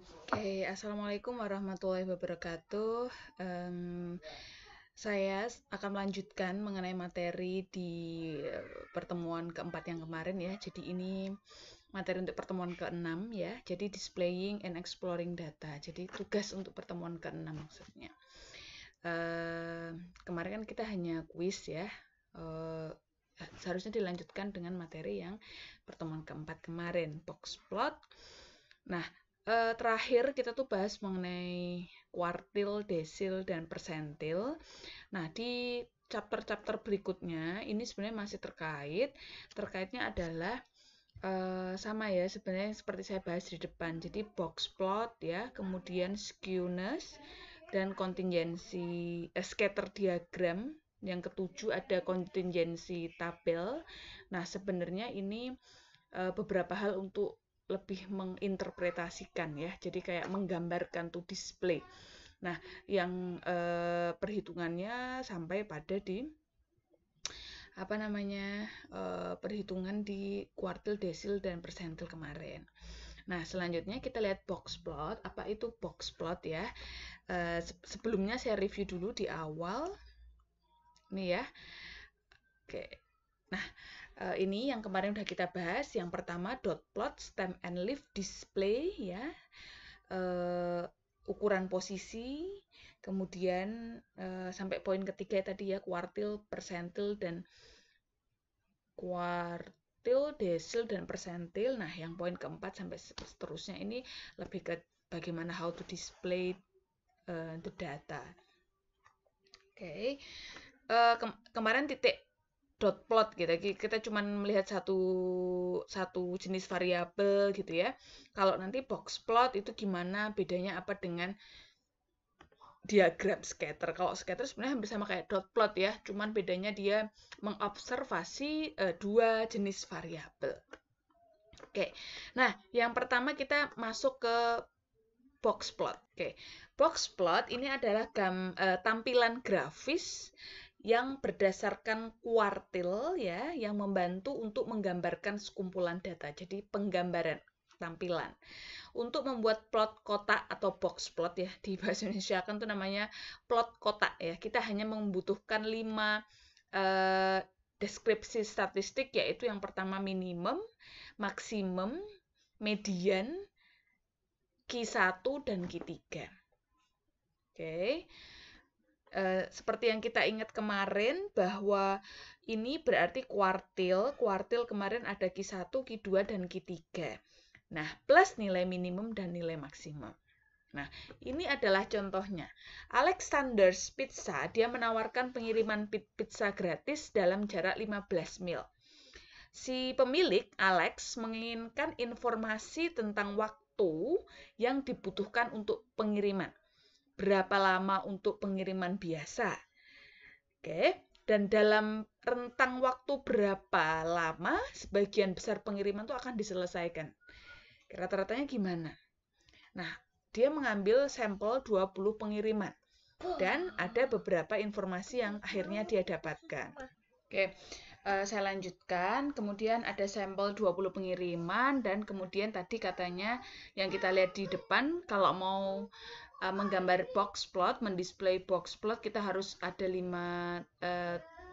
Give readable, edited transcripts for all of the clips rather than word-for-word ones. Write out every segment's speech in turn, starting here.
Oke, Assalamualaikum warahmatullahi wabarakatuh. Saya akan melanjutkan mengenai materi di pertemuan keempat yang kemarin ya. Jadi ini materi untuk pertemuan keenam ya. Jadi displaying and exploring data. Jadi tugas untuk pertemuan keenam maksudnya. Kemarin kan kita hanya kuis ya. Eh, Seharusnya dilanjutkan dengan materi yang pertemuan keempat kemarin, box plot. Nah, terakhir kita tuh bahas mengenai kuartil, desil, dan persentil. Nah, di chapter-chapter berikutnya ini sebenarnya masih terkait. Terkaitnya adalah sama ya sebenarnya seperti saya bahas di depan. Jadi box plot ya, kemudian skewness dan kontingensi scatter diagram. Yang ketujuh ada kontingensi tabel. Nah, sebenarnya ini beberapa hal untuk lebih menginterpretasikan ya. Jadi kayak menggambarkan to display. Nah, yang perhitungannya sampai pada di apa namanya perhitungan di kuartil, desil, dan persentil kemarin. Nah, selanjutnya kita lihat box plot. Apa itu box plot ya? Sebelumnya saya review dulu di awal. Ini ya. Oke. Nah, ini yang kemarin udah kita bahas. Yang pertama dot plot, stem and leaf display ya. Ukuran posisi, kemudian sampai poin ketiga tadi ya, kuartil, persentil, dan kuartil, desil, dan persentil. Nah, yang poin keempat sampai seterusnya ini lebih ke bagaimana how to display the data. Oke. Kemarin titik dot plot gitu. Kita cuma melihat satu jenis variabel gitu ya. Kalau nanti box plot itu gimana, bedanya apa dengan diagram scatter. Kalau scatter sebenarnya hampir sama kayak dot plot ya, cuman bedanya dia mengobservasi dua jenis variabel. Oke. Nah, yang pertama kita masuk ke box plot. Oke. Box plot ini adalah tampilan grafis yang berdasarkan kuartil ya, yang membantu untuk menggambarkan sekumpulan data. Jadi penggambaran tampilan. Untuk membuat plot kotak atau box plot ya, di bahasa Indonesia kan itu namanya plot kotak ya. Kita hanya membutuhkan 5 deskripsi statistik, yaitu yang pertama minimum, maksimum, median, Q1 dan Q3. Oke. Seperti yang kita ingat kemarin bahwa ini berarti kuartil. Kuartil kemarin ada Q1, Q2, dan Q3. Nah, plus nilai minimum dan nilai maksimum. Nah, ini adalah contohnya. Alexander's Pizza, dia menawarkan pengiriman pizza gratis dalam jarak 15 mil. Si pemilik, Alex, menginginkan informasi tentang waktu yang dibutuhkan untuk pengiriman. Berapa lama untuk pengiriman biasa? Oke, dan dalam rentang waktu berapa lama sebagian besar pengiriman itu akan diselesaikan? Rata-ratanya gimana? Nah, dia mengambil sampel 20 pengiriman dan ada beberapa informasi yang akhirnya dia dapatkan. Oke, saya lanjutkan. Kemudian ada sampel 20 pengiriman dan kemudian tadi katanya yang kita lihat di depan, kalau mau menggambar box plot, mendisplay box plot, kita harus ada 5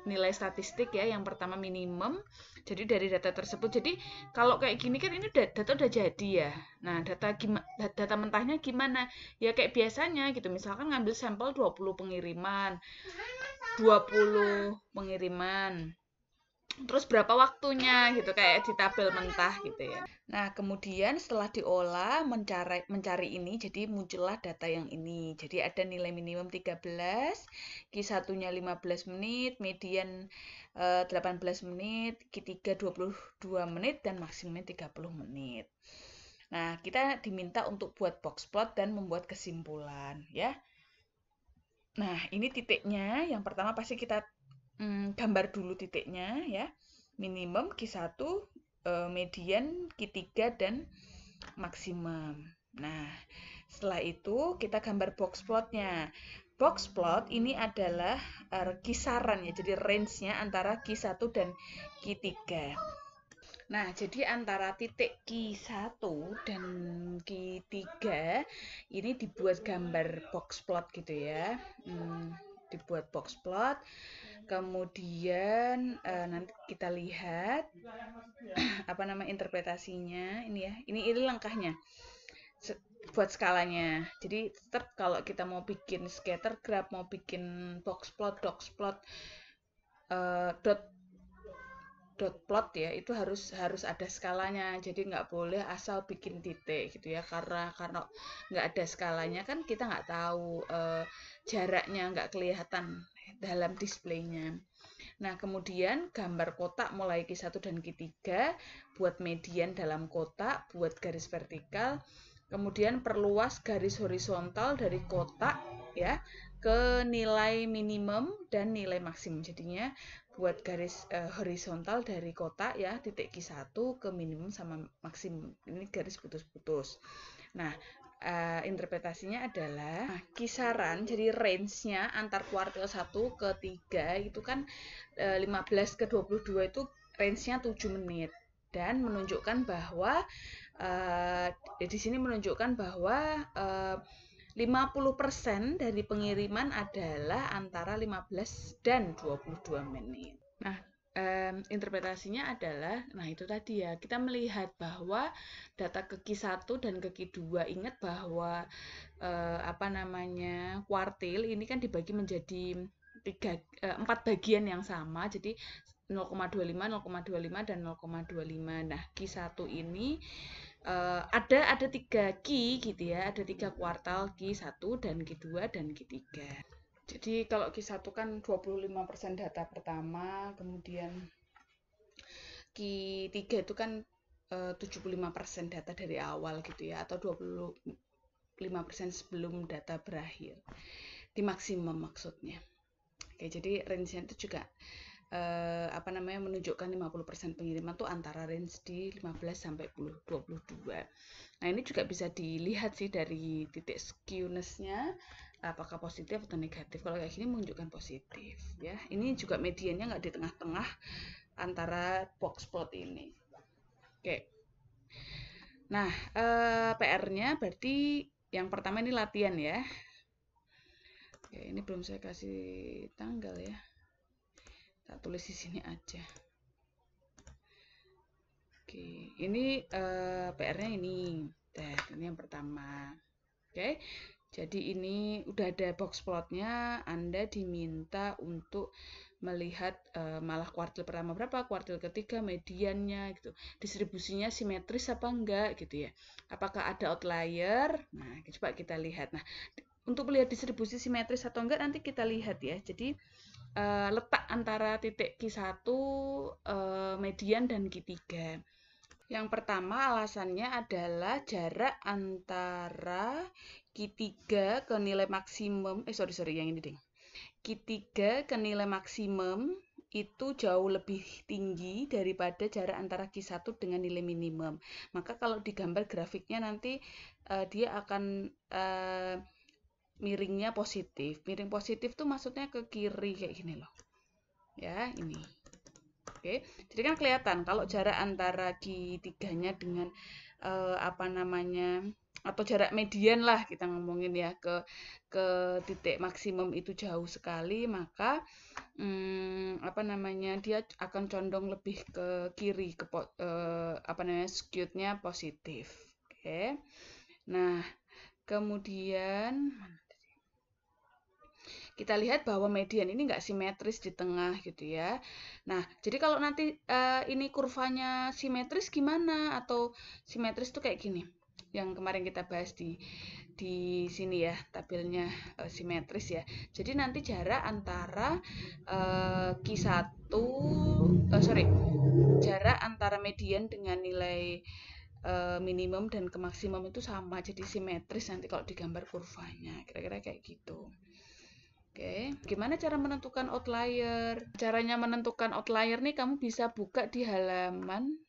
nilai statistik ya. Yang pertama minimum. Jadi dari data tersebut. Jadi kalau kayak gini kan ini data udah jadi ya. Nah, data mentahnya gimana? Ya kayak biasanya gitu. Misalkan ngambil sampel 20 pengiriman. 20 pengiriman. Terus berapa waktunya gitu kayak di tabel mentah gitu ya. Nah, kemudian setelah diolah mencari ini jadi muncullah data yang ini. Jadi ada nilai minimum 13, Q1-nya 15 menit, median 18 menit, Q3 22 menit dan maksimumnya 30 menit. Nah, kita diminta untuk buat box plot dan membuat kesimpulan ya. Nah, ini titiknya. Yang pertama pasti kita gambar dulu titiknya ya. Minimum Q1, median Q3 dan maksimum. Nah, setelah itu kita gambar box plotnya. Box plot ini adalah kisaran ya, jadi range-nya antara Q1 dan Q3. Nah, jadi antara titik Q1 dan Q3 Q3 ini dibuat gambar box plot gitu ya. Dibuat box plot. Kemudian nanti kita lihat apa nama interpretasinya ini ya. Ini langkahnya. Buat skalanya. Jadi tetap kalau kita mau bikin scatter graph, mau bikin box plot, dot plot ya, itu harus ada skalanya. Jadi nggak boleh asal bikin titik gitu ya, karena nggak ada skalanya kan kita nggak tahu jaraknya, nggak kelihatan dalam displaynya. Nah, kemudian gambar kotak mulai Q1 dan Q3, buat median dalam kotak, buat garis vertikal, kemudian perluas garis horizontal dari kotak ya ke nilai minimum dan nilai maksimum. Jadinya buat garis horizontal dari kotak ya, titik Q1 ke minimum sama maksimum. Ini garis putus-putus. Nah, interpretasinya adalah kisaran, jadi range-nya antar kuartil 1 ke 3 itu kan 15 ke 22 itu range-nya 7 menit dan menunjukkan bahwa di sini menunjukkan bahwa 50% dari pengiriman adalah antara 15 dan 22 menit. Nah, interpretasinya adalah, nah itu tadi ya, kita melihat bahwa data ke Q1 dan ke Q2, ingat bahwa kuartil ini kan dibagi menjadi 4 bagian yang sama, jadi 0,25, 0,25 dan 0,25. Nah, Q1 ini ada 3 Q gitu ya, ada 3 kuartal, Q1 dan Q2 dan Q3. Jadi kalau Q1 kan 25% data pertama, kemudian Q3 itu kan 75% data dari awal gitu ya, atau 25% sebelum data berakhir. Di maksimum maksudnya. Oke, jadi range-nya itu juga menunjukkan 50% pengiriman tuh antara range di 15 sampai 22. Nah, ini juga bisa dilihat sih dari titik skewness-nya apakah positif atau negatif. Kalau kayak gini menunjukkan positif ya. Ini juga mediannya nggak di tengah-tengah antara box plot ini. Oke. Nah, PR-nya berarti yang pertama ini latihan ya. Oke, ini belum saya kasih tanggal ya. Tak tulis di sini aja. Oke, ini PR-nya ini. Ini yang pertama. Oke, jadi ini udah ada box plotnya. Anda diminta untuk melihat malah kuartil pertama berapa, kuartil ketiga, mediannya gitu. Distribusinya simetris apa enggak gitu ya. Apakah ada outlier? Nah, coba kita lihat. Nah, untuk melihat distribusi simetris atau enggak nanti kita lihat ya. Jadi letak antara titik Q1, median, dan Q3. Yang pertama alasannya adalah jarak antara Q3 ke nilai maksimum, yang ini deh. Q3 ke nilai maksimum itu jauh lebih tinggi daripada jarak antara Q1 dengan nilai minimum. Maka kalau digambar grafiknya nanti dia akan miringnya positif. Miring positif tuh maksudnya ke kiri kayak gini loh. Ya, ini. Oke. Jadi kan kelihatan kalau jarak antara Q3-nya dengan atau jarak median lah kita ngomongin ya ke titik maksimum itu jauh sekali, maka dia akan condong lebih ke kiri, ke skewed-nya positif. Oke. Nah, kemudian kita lihat bahwa median ini nggak simetris di tengah gitu ya. Nah, jadi kalau nanti ini kurvanya simetris gimana? Atau simetris tuh kayak gini. Yang kemarin kita bahas di sini ya, tabelnya simetris ya. Jadi nanti jarak antara jarak antara median dengan nilai minimum dan ke maksimum itu sama, jadi simetris nanti kalau digambar kurvanya, kira-kira kayak gitu. Oke, gimana cara menentukan outlier? Caranya menentukan outlier nih kamu bisa buka di halaman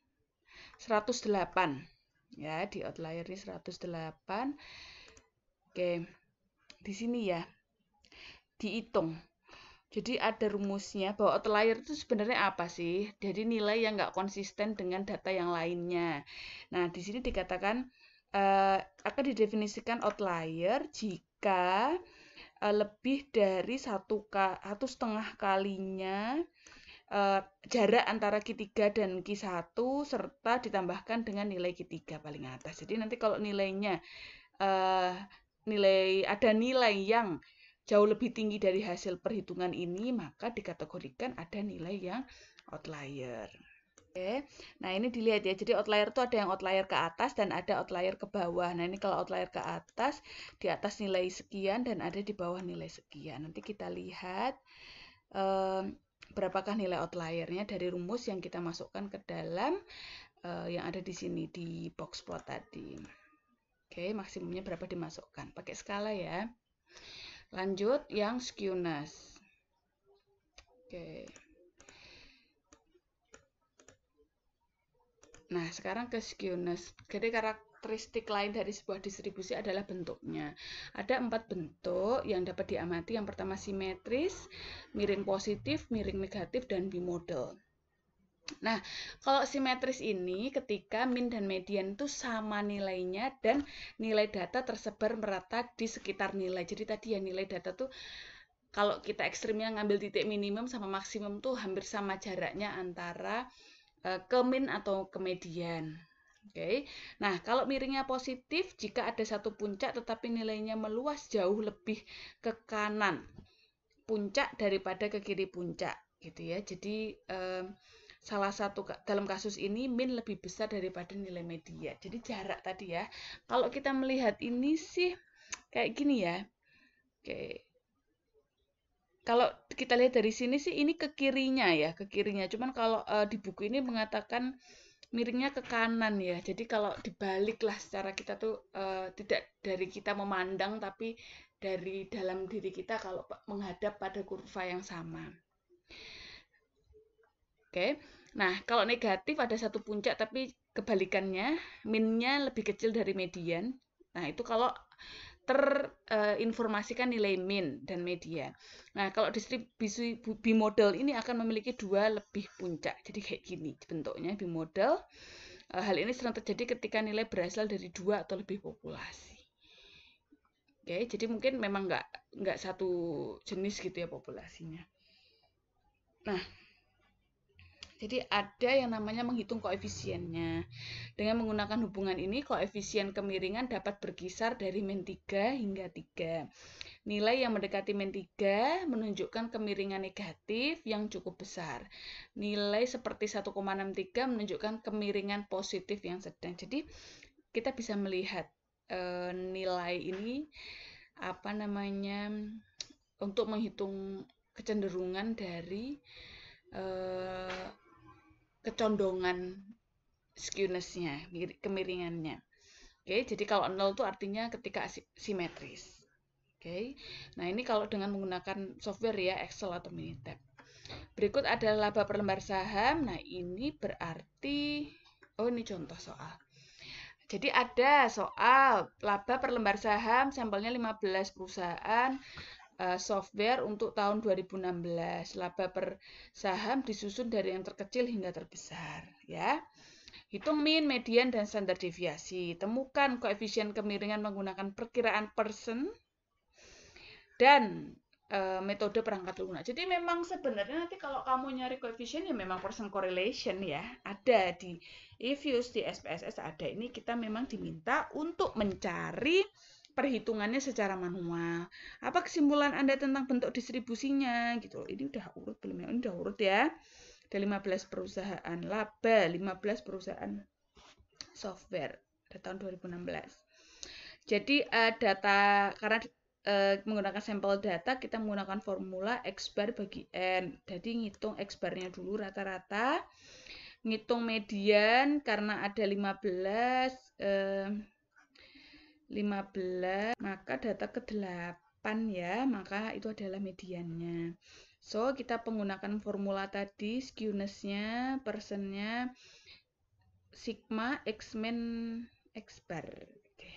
108. Ya, di outlier ini 108. Oke, di sini ya, dihitung. Jadi ada rumusnya bahwa outlier itu sebenarnya apa sih? Jadi nilai yang nggak konsisten dengan data yang lainnya. Nah, di sini dikatakan akan didefinisikan outlier jika lebih dari 1,5 kalinya jarak antara Q3 dan Q1 serta ditambahkan dengan nilai Q3 paling atas. Jadi nanti kalau nilainya ada nilai yang jauh lebih tinggi dari hasil perhitungan ini, maka dikategorikan ada nilai yang outlier. Oke. Nah, ini dilihat ya. Jadi outlier itu ada yang outlier ke atas dan ada outlier ke bawah. Nah, ini kalau outlier ke atas, di atas nilai sekian dan ada di bawah nilai sekian. Nanti kita lihat berapakah nilai outliernya dari rumus yang kita masukkan ke dalam yang ada di sini di box plot tadi. Oke, maksimumnya berapa dimasukkan. Pakai skala ya. Lanjut yang skewness. Oke. Nah, sekarang ke skewness. Jadi karakteristik lain dari sebuah distribusi adalah bentuknya. Ada 4 bentuk yang dapat diamati. Yang pertama simetris, miring positif, miring negatif, dan bimodal. Nah, kalau simetris ini ketika min dan median itu sama nilainya dan nilai data tersebar merata di sekitar nilai. Jadi tadi ya nilai data tuh kalau kita ekstrimnya ngambil titik minimum sama maksimum tuh hampir sama jaraknya antara ke min atau ke median. Oke. Nah, kalau miringnya positif jika ada satu puncak tetapi nilainya meluas jauh lebih ke kanan puncak daripada ke kiri puncak gitu ya. Jadi salah satu dalam kasus ini min lebih besar daripada nilai media. Jadi jarak tadi ya. Kalau kita melihat ini sih kayak gini ya. Oke. Kalau kita lihat dari sini sih ini ke kirinya ya, ke kirinya. Cuman kalau di buku ini mengatakan miringnya ke kanan ya. Jadi kalau dibalik lah secara kita tuh tidak dari kita memandang tapi dari dalam diri kita kalau menghadap pada kurva yang sama. Oke. Nah, kalau negatif ada satu puncak tapi kebalikannya, minnya lebih kecil dari median. Nah, itu kalau terinformasikan nilai min dan median. Nah, kalau distribusi bimodal ini akan memiliki 2 lebih puncak. Jadi kayak gini bentuknya bimodal. Hal ini sering terjadi ketika nilai berasal dari 2 atau lebih populasi. Oke, jadi mungkin memang nggak satu jenis gitu ya populasinya. Nah, jadi ada yang namanya menghitung koefisiennya. Dengan menggunakan hubungan ini, koefisien kemiringan dapat berkisar dari min 3 hingga 3. Nilai yang mendekati min 3 menunjukkan kemiringan negatif yang cukup besar. Nilai seperti 1,63 menunjukkan kemiringan positif yang sedang. Jadi kita bisa melihat nilai ini untuk menghitung kecenderungan dari kecondongan skewness-nya, kemiringannya. Oke, jadi kalau 0 itu artinya ketika simetris. Oke. Nah, ini kalau dengan menggunakan software ya, Excel atau Minitab. Berikut adalah laba per lembar saham. Nah, ini berarti ini contoh soal. Jadi ada soal laba per lembar saham, sampelnya 15 perusahaan, software untuk tahun 2016. Laba per saham disusun dari yang terkecil hingga terbesar, ya. Hitung min, median, dan standar deviasi. Temukan koefisien kemiringan menggunakan perkiraan persen dan metode perangkat lunak. Jadi memang sebenarnya nanti kalau kamu nyari koefisien ya memang percent correlation ya. Ada di EViews, di SPSS ada. Ini kita memang diminta untuk mencari perhitungannya secara manual. Apa kesimpulan Anda tentang bentuk distribusinya gitu. Ini udah urut belum ya? Ini udah urut ya. Ada 15 perusahaan laba, 15 perusahaan software pada tahun 2016. Jadi data karena menggunakan sampel data kita menggunakan formula X bar bagi N. Jadi ngitung X barnya dulu rata-rata. Ngitung median karena ada 15 maka data ke-8 ya, maka itu adalah mediannya. So, kita menggunakan formula tadi, skewness-nya, persennya, sigma X min X bar. Oke.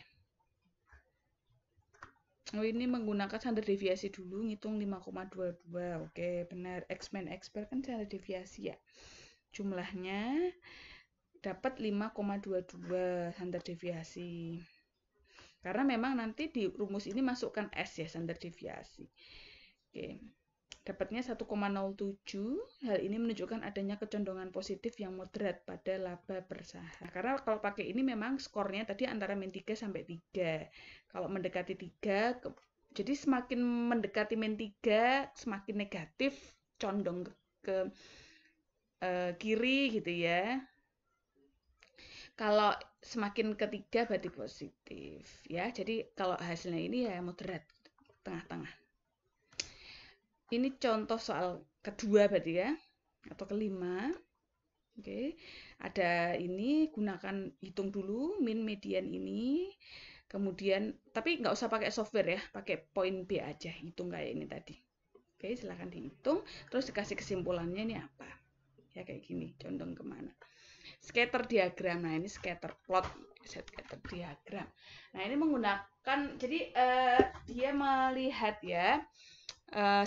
Oh, ini menggunakan standar deviasi dulu, ngitung 5,22. Oke, benar. X min X bar kan standar deviasi ya. Jumlahnya dapat 5,22 standar deviasi. Karena memang nanti di rumus ini masukkan S ya, standar deviasi. Oke. Dapatnya 1,07. Hal ini menunjukkan adanya kecondongan positif yang moderat pada laba bersaham. Karena kalau pakai ini memang skornya tadi antara min 3 sampai 3. Kalau mendekati 3, jadi semakin mendekati min 3, semakin negatif, condong ke kiri gitu ya. Kalau semakin ketiga berarti positif ya. Jadi kalau hasilnya ini ya moderat, tengah-tengah. Ini contoh soal kedua berarti ya, atau kelima. Oke. Ada ini, gunakan hitung dulu min median ini. Kemudian tapi nggak usah pakai software ya, pakai poin B aja, hitung kayak ini tadi. Oke, silahkan dihitung, terus dikasih kesimpulannya ini apa. Ya kayak gini, condong kemana. Scatter diagram. Nah, ini scatter plot, scatter diagram. Nah, ini menggunakan, jadi dia melihat ya,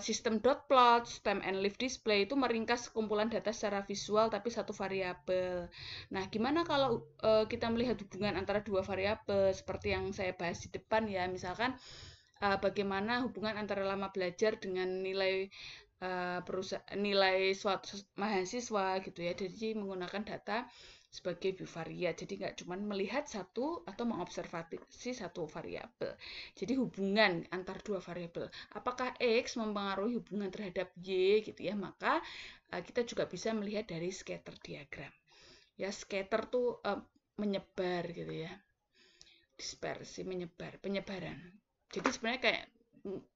sistem dot plot, stem and leaf display itu meringkas kumpulan data secara visual tapi satu variabel. Nah, gimana kalau kita melihat hubungan antara dua variabel seperti yang saya bahas di depan ya, misalkan bagaimana hubungan antara lama belajar dengan nilai nilai suatu mahasiswa gitu ya. Jadi menggunakan data sebagai bivariat. Jadi nggak cuma melihat satu atau mengobservasi satu variabel. Jadi hubungan antar dua variabel. Apakah X mempengaruhi hubungan terhadap Y gitu ya. Maka kita juga bisa melihat dari scatter diagram. Ya, scatter tuh menyebar gitu ya. Dispersi, menyebar, penyebaran. Jadi sebenarnya kayak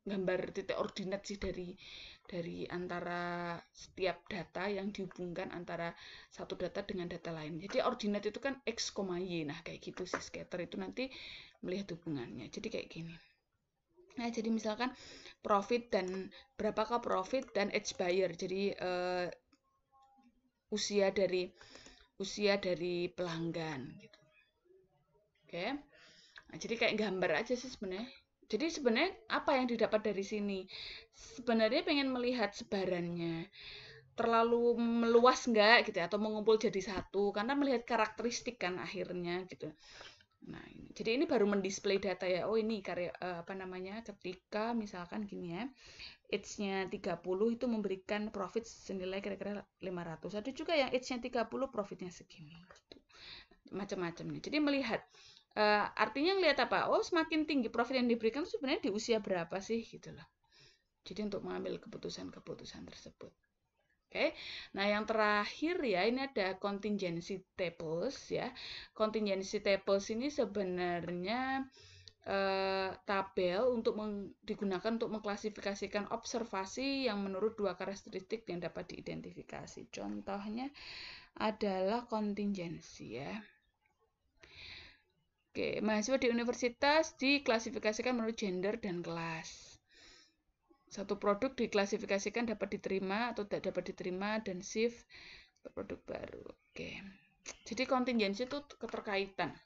gambar titik ordinat sih dari antara setiap data yang dihubungkan antara satu data dengan data lain. Jadi ordinat itu kan X, Y. Nah, kayak gitu sih scatter itu nanti melihat hubungannya. Jadi kayak gini. Nah, jadi misalkan profit dan berapakah profit dan age buyer. Jadi usia dari pelanggan gitu. Oke. Nah, jadi kayak gambar aja sih sebenarnya. Jadi sebenarnya apa yang didapat dari sini? Sebenarnya pengen melihat sebarannya. Terlalu meluas enggak gitu ya, atau mengumpul jadi satu karena melihat karakteristik kan akhirnya gitu. Nah, jadi ini baru mendisplay data ya. Oh, ini ketika misalkan gini ya. Age-nya 30 itu memberikan profit senilai kira-kira 500. Ada juga yang age-nya 30 profitnya segini gitu. Macam-macam nih. Jadi melihat artinya ngelihat apa? Oh, semakin tinggi profit yang diberikan itu sebenarnya di usia berapa sih gitu loh. Jadi untuk mengambil keputusan-keputusan tersebut. Oke. Nah, yang terakhir ya, ini ada contingency tables ya. Contingency tables ini sebenarnya tabel untuk digunakan untuk mengklasifikasikan observasi yang menurut dua karakteristik yang dapat diidentifikasi. Contohnya adalah contingency ya. Oke, mahasiswa di universitas diklasifikasikan menurut gender dan kelas. Satu produk diklasifikasikan dapat diterima atau tidak dapat diterima dan shift ke produk baru. Oke. Jadi contingency itu keterkaitan.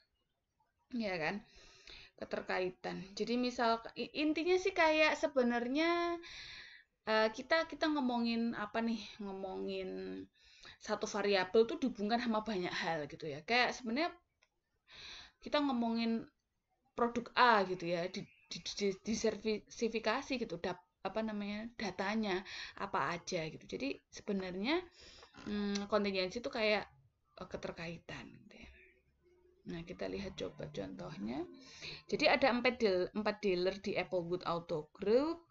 Ya kan? Keterkaitan. Jadi misal intinya sih kayak sebenarnya kita ngomongin apa nih? Ngomongin satu variabel tuh dihubungkan sama banyak hal gitu ya. Kayak sebenarnya kita ngomongin produk A gitu ya, disertifikasi gitu, datanya apa aja gitu. Jadi sebenarnya contingency itu kayak keterkaitan gitu ya. Nah, kita lihat coba contohnya. Jadi ada 4 dealer di Applewood Auto Group.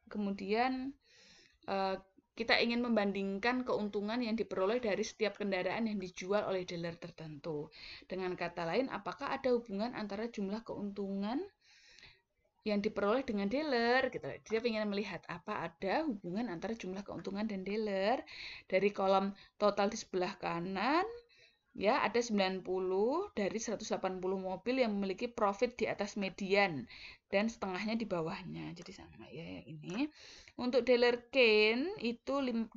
Kemudian kita ingin membandingkan keuntungan yang diperoleh dari setiap kendaraan yang dijual oleh dealer tertentu. Dengan kata lain, apakah ada hubungan antara jumlah keuntungan yang diperoleh dengan dealer? Gitu. Dia ingin melihat apa ada hubungan antara jumlah keuntungan dan dealer. Dari kolom total di sebelah kanan, ya ada 90 dari 180 mobil yang memiliki profit di atas median dan setengahnya di bawahnya. Jadi sama ya ini. Untuk dealer gain itu 25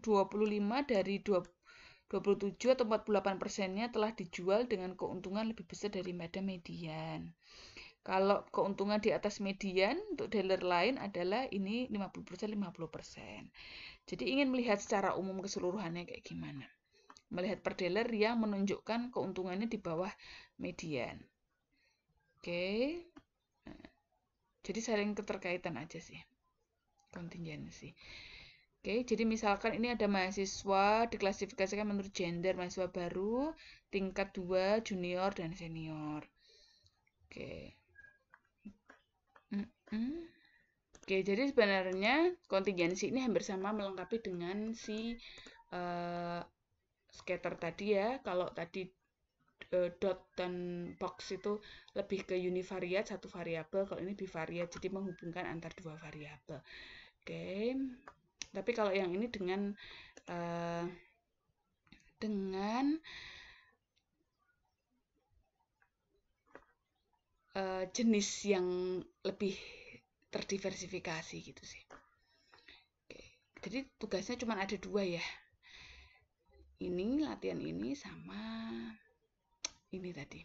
dari 27 atau 48%-nya telah dijual dengan keuntungan lebih besar daripada median. Kalau keuntungan di atas median untuk dealer lain adalah ini 50%, 50%. Jadi ingin melihat secara umum keseluruhannya kayak gimana. melihat perdeler yang menunjukkan keuntungannya di bawah median. Oke. Jadi saling keterkaitan aja sih kontingensi. Oke, jadi misalkan ini ada mahasiswa diklasifikasikan menurut gender, mahasiswa baru, tingkat 2, junior, dan senior. Oke. Oke, jadi sebenarnya kontingensi ini hampir sama melengkapi dengan si scatter tadi ya. Kalau tadi dot dan box itu lebih ke univariat, satu variabel. Kalau ini bivariat, jadi menghubungkan antar dua variabel. Oke. Tapi kalau yang ini dengan jenis yang lebih terdiversifikasi gitu sih. Oke. Jadi tugasnya cuma ada 2 ya. Ini latihan ini sama ini tadi.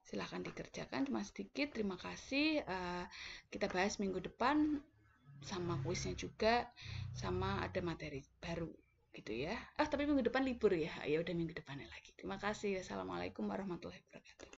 Silahkan dikerjakan, cuma sedikit. Terima kasih. Kita bahas minggu depan sama kuisnya juga, sama ada materi baru gitu ya. Tapi minggu depan libur ya. Ya udah minggu depannya lagi. Terima kasih. Assalamualaikum warahmatullahi wabarakatuh.